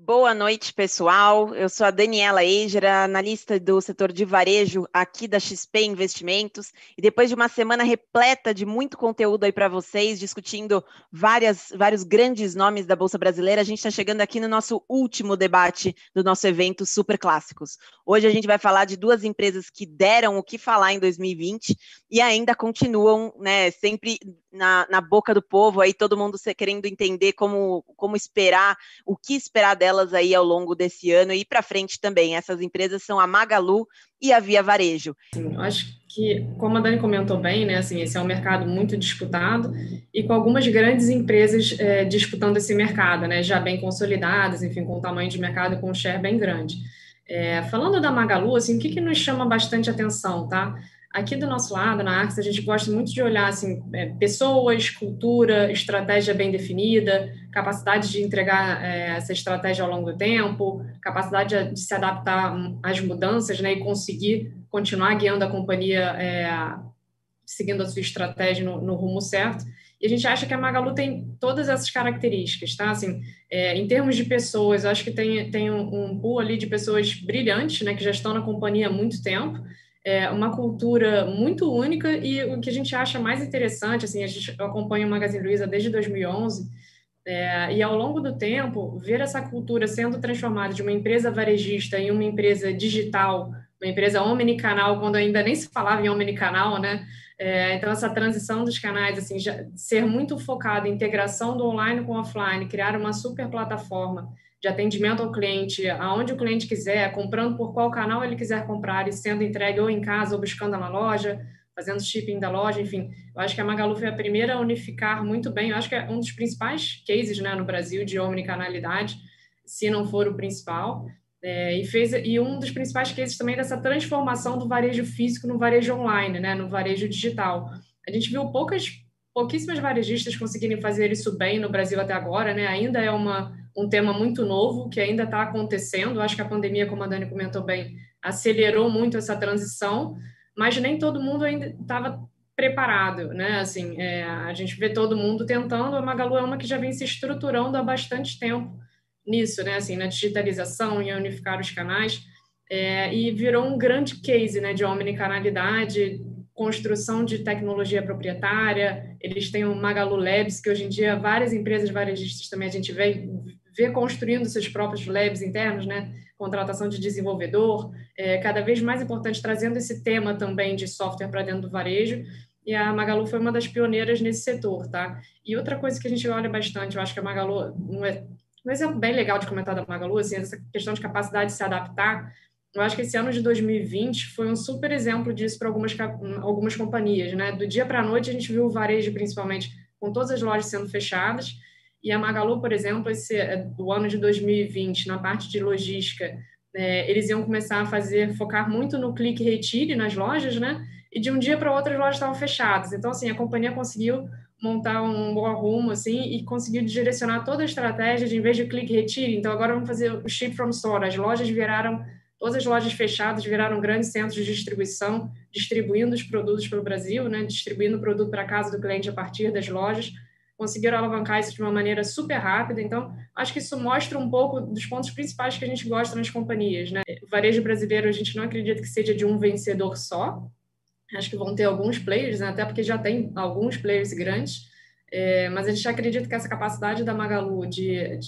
Boa noite, pessoal. Eu sou a Daniela Eiger, analista do setor de varejo aqui da XP Investimentos. E depois de uma semana repleta de muito conteúdo aí para vocês, discutindo vários grandes nomes da Bolsa Brasileira, a gente está chegando aqui no nosso último debate do nosso evento Super Clássicos. Hoje a gente vai falar de duas empresas que deram o que falar em 2020 e ainda continuam, né, sempre na boca do povo, aí todo mundo querendo entender como esperar, o que esperar delas aí ao longo desse ano e para frente também. Essas empresas são a Magalu e a Via Varejo. Eu acho que, como a Dani comentou bem, né, assim, esse é um mercado muito disputado e com algumas grandes empresas disputando esse mercado, né, já bem consolidadas, enfim, com um tamanho de mercado e com um share bem grande. Falando da Magalu, assim, o que nos chama bastante atenção, tá? Aqui do nosso lado, na Arx, a gente gosta muito de olhar assim, pessoas, cultura, estratégia bem definida, capacidade de entregar essa estratégia ao longo do tempo, capacidade de se adaptar às mudanças, né, e conseguir continuar guiando a companhia seguindo a sua estratégia no rumo certo. E a gente acha que a Magalu tem todas essas características, tá? Assim, em termos de pessoas, eu acho que tem um pool ali de pessoas brilhantes, né, que já estão na companhia há muito tempo, uma cultura muito única e o que a gente acha mais interessante, assim, a gente acompanha o Magazine Luiza desde 2011, e ao longo do tempo, ver essa cultura sendo transformada de uma empresa varejista em uma empresa digital, uma empresa omnicanal, quando ainda nem se falava em omnicanal, né? Então, essa transição dos canais, assim, ser muito focada em integração do online com o offline, criar uma super plataforma de atendimento ao cliente, aonde o cliente quiser, comprando por qual canal ele quiser comprar e sendo entregue ou em casa ou buscando na loja, fazendo shipping da loja, enfim. Eu acho que a Magalu foi a primeira a unificar muito bem. Eu acho que é um dos principais cases, né, no Brasil de omnicanalidade, se não for o principal. E um dos principais cases também dessa transformação do varejo físico no varejo online, né, no varejo digital. A gente viu pouquíssimas varejistas conseguirem fazer isso bem no Brasil até agora, né? Ainda é um tema muito novo que ainda está acontecendo. Eu acho que a pandemia, como a Dani comentou bem, acelerou muito essa transição, mas nem todo mundo ainda estava preparado, né? Assim, a gente vê todo mundo tentando. A Magalu é uma que já vem se estruturando há bastante tempo nisso, né? Assim, na digitalização e unificar os canais, e virou um grande case, né? De omnicanalidade, construção de tecnologia proprietária. Eles têm o Magalu Labs, que hoje em dia várias empresas varejistas também a gente vê construindo seus próprios labs internos, né? Contratação de desenvolvedor, cada vez mais importante, trazendo esse tema também de software para dentro do varejo, e a Magalu foi uma das pioneiras nesse setor, tá? E outra coisa que a gente olha bastante, eu acho que a Magalu, um exemplo bem legal de comentar da Magalu, assim, essa questão de capacidade de se adaptar. Eu acho que esse ano de 2020 foi um super exemplo disso para algumas companhias, né? Do dia para a noite a gente viu o varejo, principalmente, com todas as lojas sendo fechadas, e a Magalu, por exemplo, do ano de 2020, na parte de logística, eles iam começar a focar muito no clique e retire nas lojas, né? E de um dia para o outro as lojas estavam fechadas. Então, assim, a companhia conseguiu montar um bom rumo, assim, e conseguiu direcionar toda a estratégia de, em vez de clique e retire, então agora vamos fazer o ship from store. Todas as lojas fechadas viraram grandes centros de distribuição, distribuindo os produtos pelo Brasil, né? Distribuindo o produto para a casa do cliente a partir das lojas. Conseguiram alavancar isso de uma maneira super rápida. Então, acho que isso mostra um pouco dos pontos principais que a gente gosta nas companhias, né? O varejo brasileiro, a gente não acredita que seja de um vencedor só. Acho que vão ter alguns players, né? Até porque já tem alguns players grandes, mas a gente acredita que essa capacidade da Magalu de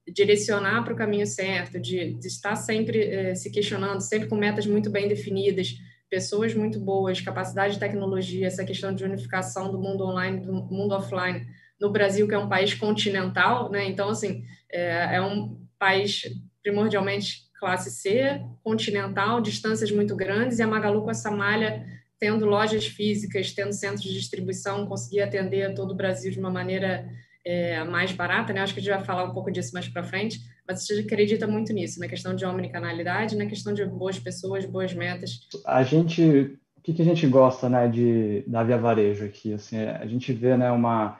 direcionar para o caminho certo, de estar sempre se questionando, sempre com metas muito bem definidas, pessoas muito boas, capacidade de tecnologia, essa questão de unificação do mundo online, do mundo offline, no Brasil, que é um país continental, né? Então, assim, é um país primordialmente classe C, continental, distâncias muito grandes, e a Magalu com essa malha, tendo lojas físicas, tendo centros de distribuição, conseguir atender todo o Brasil de uma maneira mais barata, né? Acho que a gente vai falar um pouco disso mais para frente, mas a gente acredita muito nisso, na questão de omnicanalidade, na questão de boas pessoas, boas metas. O que a gente gosta, né, da Via Varejo aqui, assim, a gente vê, né, uma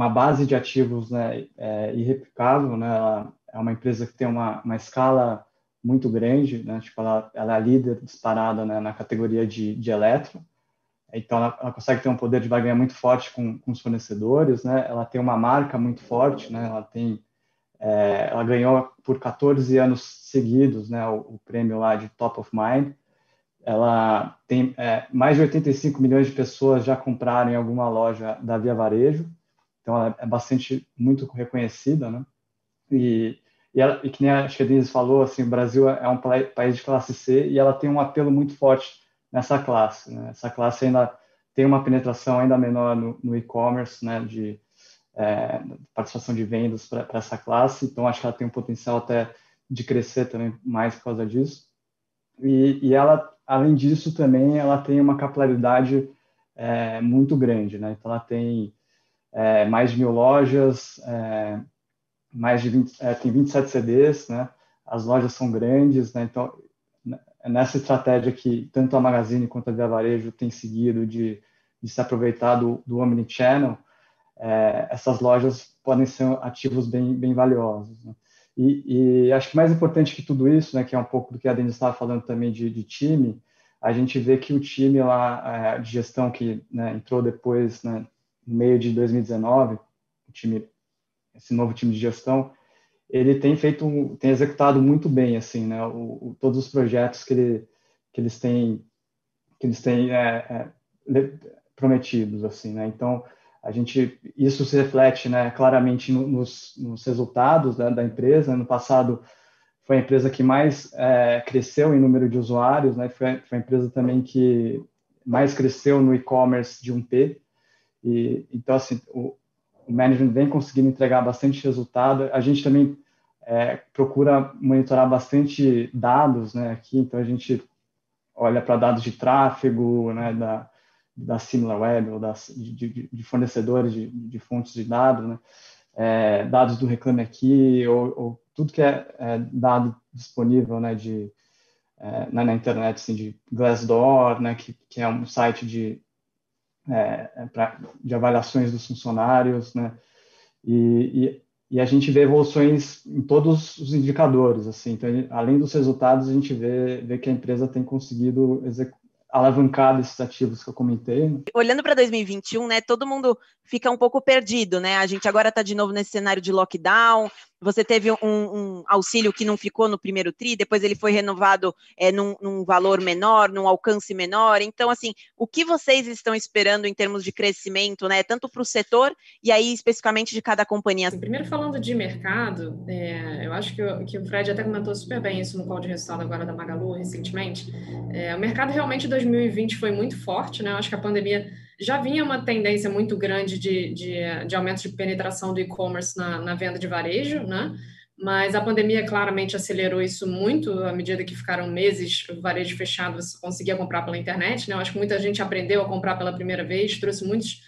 base de ativos, né, irreplicável, né? Ela é uma empresa que tem uma escala muito grande, né? Tipo, ela é líder disparada, né, na categoria de eletro. Então, ela consegue ter um poder de barganha muito forte com os fornecedores, né? Ela tem uma marca muito forte, né? Ela tem Ela ganhou por 14 anos seguidos, né, o prêmio lá de Top of Mind. Ela tem mais de 85 milhões de pessoas já compraram em alguma loja da Via Varejo, então ela é muito reconhecida, né? E que nem acho que a Denise falou, assim, o Brasil é um país de classe C e ela tem um apelo muito forte nessa classe, né? Essa classe ainda tem uma penetração ainda menor no e-commerce, né, de participação de vendas para essa classe, então acho que ela tem um potencial até de crescer também mais por causa disso. E ela, além disso, também ela tem uma capilaridade muito grande, né? Então ela tem mais de 1.000 lojas, mais de 20, tem 27 CDs, né? As lojas são grandes, né? Então nessa estratégia que tanto a Magazine quanto a Via Varejo tem seguido de se aproveitar do omnichannel, essas lojas podem ser ativos bem valiosos, né? E acho que mais importante que tudo isso, né, que é um pouco do que a Denise estava falando também de time, a gente vê que o time lá de gestão que, né, entrou depois, né, no meio de 2019, esse novo time de gestão, ele tem executado muito bem, assim, né, todos os projetos que eles têm prometidos, assim, né? Então isso se reflete, né, claramente nos resultados, né, da empresa. No passado foi a empresa que mais cresceu em número de usuários, né? Foi a empresa também que mais cresceu no e-commerce de 1P. E então assim o management vem conseguindo entregar bastante resultado. A gente também procura monitorar bastante dados, né, aqui. Então a gente olha para dados de tráfego, né, da SimilarWeb ou de fornecedores de fontes de dados, né, dados do Reclame Aqui, ou tudo que é dado disponível, né, na internet, assim, de Glassdoor, né, que é um site de avaliações dos funcionários, né, e a gente vê evoluções em todos os indicadores, assim. Então, além dos resultados, a gente vê que a empresa tem conseguido alavancar esses ativos que eu comentei, né? Olhando para 2021, né, todo mundo fica um pouco perdido, né? A gente agora está de novo nesse cenário de lockdown. Você teve um auxílio que não ficou no primeiro tri, depois ele foi renovado num valor menor, num alcance menor. Então, assim, o que vocês estão esperando em termos de crescimento, né? Tanto para o setor e aí especificamente de cada companhia? Assim, primeiro, falando de mercado, eu acho que o Fred até comentou super bem isso no call de resultado agora da Magalu recentemente. O mercado realmente em 2020 foi muito forte, né? Eu acho que a pandemia já vinha uma tendência muito grande de aumento de penetração do e-commerce na venda de varejo, né? Mas a pandemia claramente acelerou isso muito à medida que ficaram meses o varejo fechado, você conseguia comprar pela internet, né? Eu acho que muita gente aprendeu a comprar pela primeira vez, trouxe muitos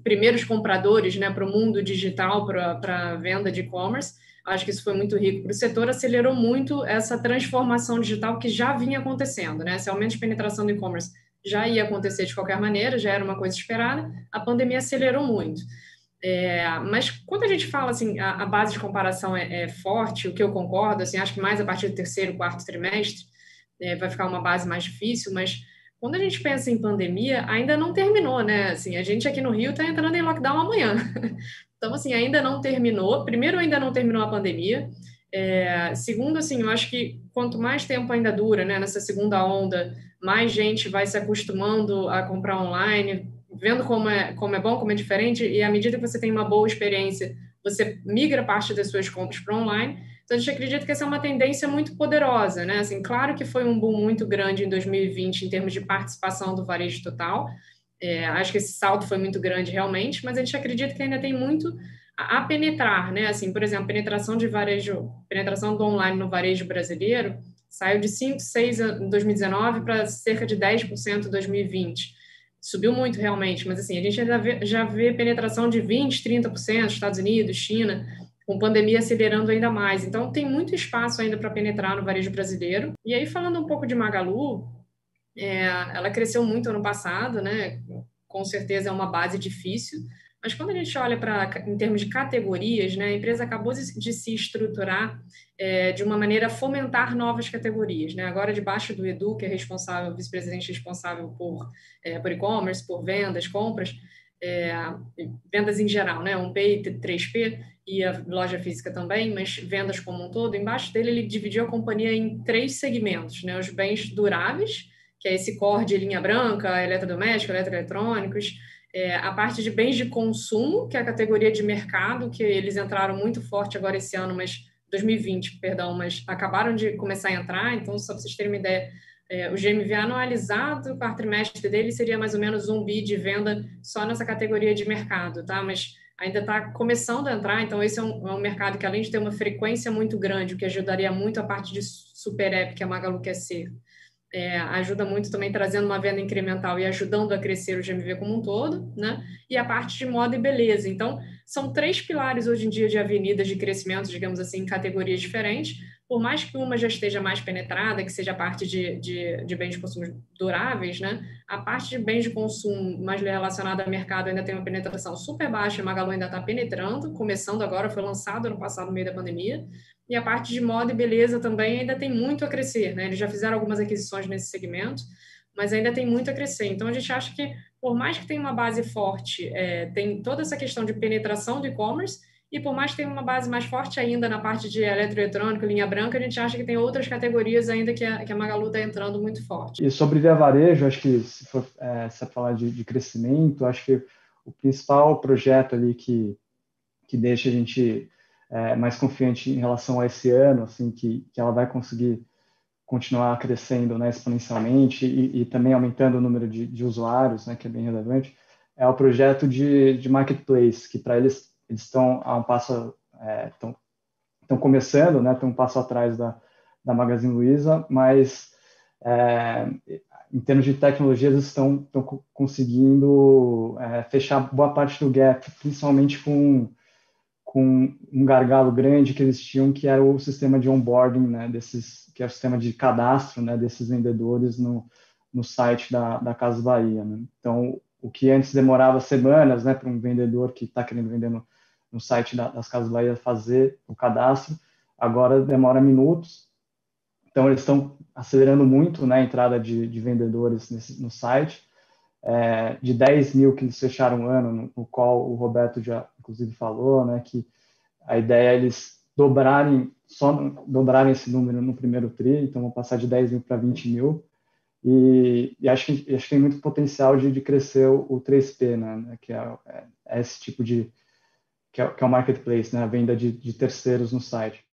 primeiros compradores, né, para o mundo digital, para a venda de e-commerce. Acho que isso foi muito rico para o setor, acelerou muito essa transformação digital que já vinha acontecendo, né? Esse aumento de penetração do e-commerce já ia acontecer de qualquer maneira, já era uma coisa esperada, a pandemia acelerou muito. Mas quando a gente fala assim, a base de comparação é forte, o que eu concordo, assim, acho que mais a partir do terceiro, quarto trimestre vai ficar uma base mais difícil, mas quando a gente pensa em pandemia, ainda não terminou, né? Assim, a gente aqui no Rio está entrando em lockdown amanhã. Então, assim, ainda não terminou. Primeiro, ainda não terminou a pandemia. Segundo, assim, eu acho que quanto mais tempo ainda dura, né, nessa segunda onda, mais gente vai se acostumando a comprar online, vendo como é bom, como é diferente, e à medida que você tem uma boa experiência, você migra parte das suas compras para online. Então, a gente acredita que essa é uma tendência muito poderosa, né? Assim, claro que foi um boom muito grande em 2020 em termos de participação do varejo total. Acho que esse salto foi muito grande realmente, mas a gente acredita que ainda tem muito a penetrar, né? Assim, por exemplo, penetração do online no varejo brasileiro saiu de 5, 6 em 2019 para cerca de 10% em 2020. Subiu muito realmente, mas assim, a gente ainda já vê penetração de 20, 30%, Estados Unidos, China, com pandemia acelerando ainda mais. Então, tem muito espaço ainda para penetrar no varejo brasileiro. E aí, falando um pouco de Magalu, ela cresceu muito ano passado, né? Com certeza é uma base difícil, mas quando a gente olha em termos de categorias, né, a empresa acabou de se estruturar de uma maneira a fomentar novas categorias, né? Agora, debaixo do Edu, que é responsável, vice-presidente responsável por e-commerce, por vendas, compras, vendas em geral, né? 1P e 3P, e a loja física também, mas vendas como um todo. Embaixo dele, ele dividiu a companhia em 3 segmentos, né? Os bens duráveis, que é esse core de linha branca, eletrodoméstico, eletroeletrônicos, a parte de bens de consumo, que é a categoria de mercado, que eles entraram muito forte agora esse ano, mas 2020, perdão, mas acabaram de começar a entrar. Então, só para vocês terem uma ideia, o GMV anualizado, o quarto trimestre dele seria mais ou menos 1 bi de venda só nessa categoria de mercado, tá? Mas ainda está começando a entrar, então esse é um mercado que, além de ter uma frequência muito grande, o que ajudaria muito a parte de super app que a Magalu quer ser, ajuda muito também trazendo uma venda incremental e ajudando a crescer o GMV como um todo, né? E a parte de moda e beleza. Então, são 3 pilares hoje em dia de avenidas de crescimento, digamos assim, em categorias diferentes. Por mais que uma já esteja mais penetrada, que seja a parte de bens de consumo duráveis, né? A parte de bens de consumo mais relacionada ao mercado ainda tem uma penetração super baixa, a Magalu ainda está penetrando, começando agora, foi lançado ano passado no meio da pandemia. E a parte de moda e beleza também ainda tem muito a crescer, né? Eles já fizeram algumas aquisições nesse segmento, mas ainda tem muito a crescer. Então, a gente acha que, por mais que tenha uma base forte, tem toda essa questão de penetração do e-commerce, e por mais que tenha uma base mais forte ainda na parte de eletroeletrônico, linha branca, a gente acha que tem outras categorias ainda que a Magalu está entrando muito forte. E sobre Via Varejo, acho que se for falar de crescimento, acho que o principal projeto ali que deixa a gente mais confiante em relação a esse ano, assim, que ela vai conseguir continuar crescendo, né, exponencialmente e também aumentando o número de usuários, né, que é bem relevante, é o projeto de marketplace, que para eles estão a um passo, estão começando, né, estão um passo atrás da Magazine Luiza, mas em termos de tecnologia eles estão conseguindo fechar boa parte do gap, principalmente com um gargalo grande que eles tinham, que era o sistema de onboarding, né, que é o sistema de cadastro, né, desses vendedores no site da Casas Bahia, né? Então, o que antes demorava semanas, né, para um vendedor que está querendo vender no site das Casas Bahia fazer o cadastro, agora demora minutos. Então, eles estão acelerando muito, né, a entrada de vendedores no site. De 10 mil que eles fecharam o ano, no qual o Roberto já, inclusive, falou, né, que a ideia é eles dobrarem esse número no primeiro tri, então vão passar de 10 mil para 20 mil, e acho que tem muito potencial de crescer o 3P, né, que é esse tipo que é o marketplace, né, a venda de terceiros no site.